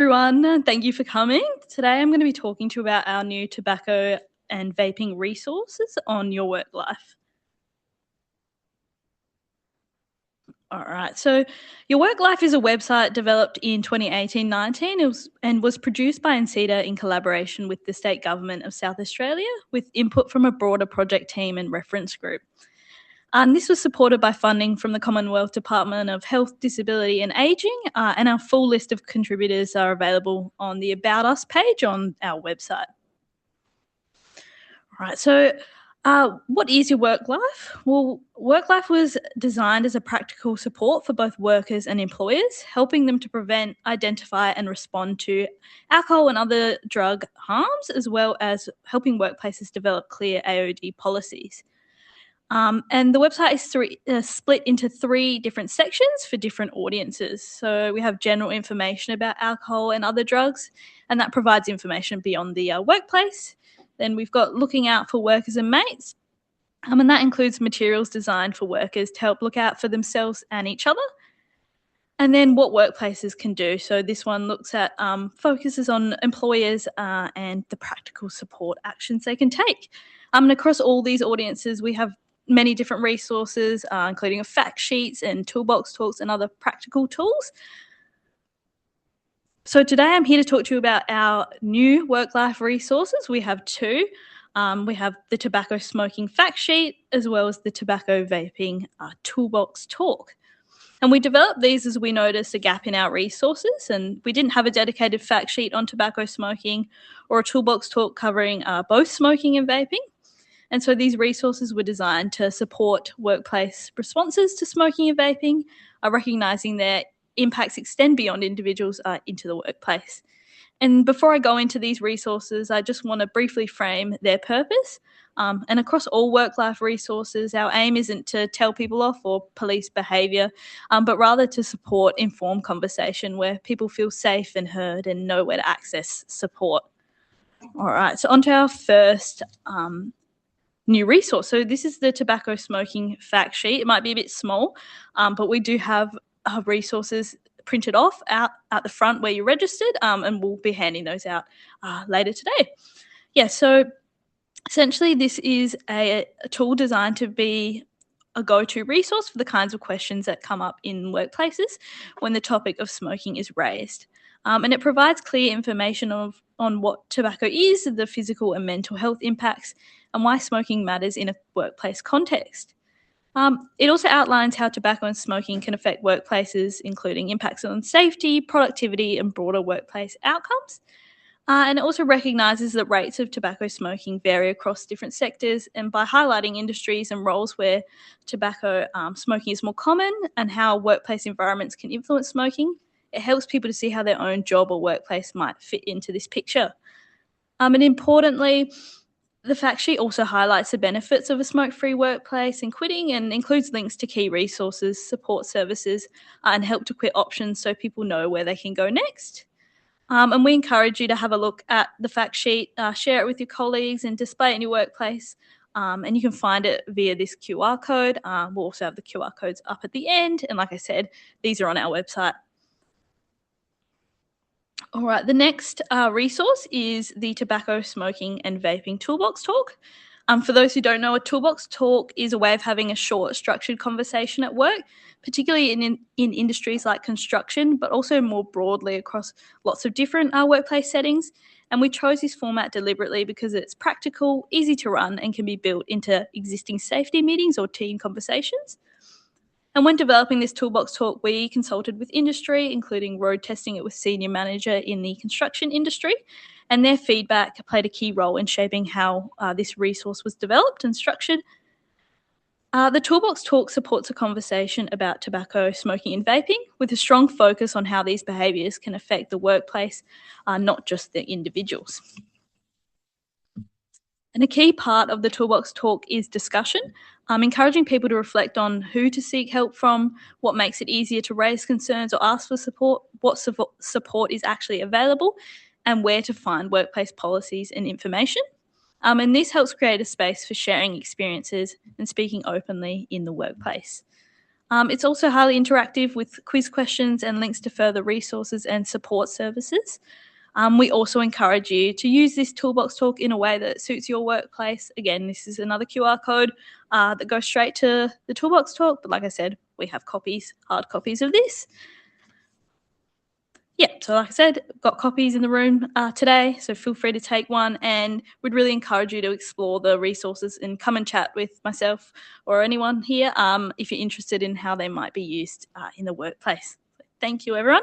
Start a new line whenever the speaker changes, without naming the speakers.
Everyone. Thank you for coming. Today I'm going to be talking to you about our new tobacco and vaping resources on your work life. All right, so Your Work Life is a website developed in 2018-19 and was produced by NCEDA in collaboration with the state government of South Australia with input from a broader project team and reference group. And this was supported by funding from the Commonwealth Department of Health, Disability and Ageing, and our full list of contributors are available on the About Us page on our website. All right, what is your work life? Well, work life was designed as a practical support for both workers and employers, helping them to prevent, identify, and respond to alcohol and other drug harms, as well as helping workplaces develop clear AOD policies. And the website is split into 3 different sections for different audiences. So we have general information about alcohol and other drugs, and that provides information beyond the workplace. Then we've got looking out for workers and mates, and that includes materials designed for workers to help look out for themselves and each other. And then what workplaces can do. So this one looks at focuses on employers and the practical support actions they can take. And across all these audiences, we have many different resources, including fact sheets and toolbox talks and other practical tools. So today I'm here to talk to you about our new work-life resources. We have 2. We have the tobacco smoking fact sheet as well as the tobacco vaping toolbox talk. And we developed these as we noticed a gap in our resources, and we didn't have a dedicated fact sheet on tobacco smoking or a toolbox talk covering both smoking and vaping. And so these resources were designed to support workplace responses to smoking and vaping, recognising their impacts extend beyond individuals into the workplace. And before I go into these resources, I just want to briefly frame their purpose. And across all work-life resources, our aim isn't to tell people off or police behaviour, but rather to support informed conversation where people feel safe and heard and know where to access support. All right, so on to our first new resource. So this is the tobacco smoking fact sheet. It might be a bit small, but we do have resources printed off out at the front where you're registered, and we'll be handing those out later today. So essentially this is a tool designed to be a go-to resource for the kinds of questions that come up in workplaces when the topic of smoking is raised. And it provides clear information on what tobacco is, the physical and mental health impacts, and why smoking matters in a workplace context. It also outlines how tobacco and smoking can affect workplaces, including impacts on safety, productivity, and broader workplace outcomes. And it also recognises that rates of tobacco smoking vary across different sectors, and by highlighting industries and roles where tobacco smoking is more common and how workplace environments can influence smoking, it helps people to see how their own job or workplace might fit into this picture. And importantly, the fact sheet also highlights the benefits of a smoke-free workplace and quitting, and includes links to key resources, support services, and help to quit options so people know where they can go next. And we encourage you to have a look at the fact sheet, share it with your colleagues and display it in your workplace. And you can find it via this QR code. We'll also have the QR codes up at the end. And like I said, these are on our website. All right, the next resource is the Tobacco Smoking and Vaping Toolbox Talk. For those who don't know, a toolbox talk is a way of having a short, structured conversation at work, particularly in industries like construction, but also more broadly across lots of different workplace settings. And we chose this format deliberately because it's practical, easy to run, and can be built into existing safety meetings or team conversations. And when developing this toolbox talk, we consulted with industry, including road testing it with senior manager in the construction industry, and their feedback played a key role in shaping how this resource was developed and structured. The toolbox talk supports a conversation about tobacco, smoking and vaping with a strong focus on how these behaviours can affect the workplace, not just the individuals. And a key part of the toolbox talk is discussion, encouraging people to reflect on who to seek help from, what makes it easier to raise concerns or ask for support, what support is actually available, and where to find workplace policies and information. And this helps create a space for sharing experiences and speaking openly in the workplace. It's also highly interactive with quiz questions and links to further resources and support services. We also encourage you to use this Toolbox Talk in a way that suits your workplace. Again, this is another QR code that goes straight to the Toolbox Talk. But like I said, we have hard copies of this. Yeah, so like I said, got copies in the room today, so feel free to take one, and we'd really encourage you to explore the resources and come and chat with myself or anyone here if you're interested in how they might be used in the workplace. Thank you, everyone.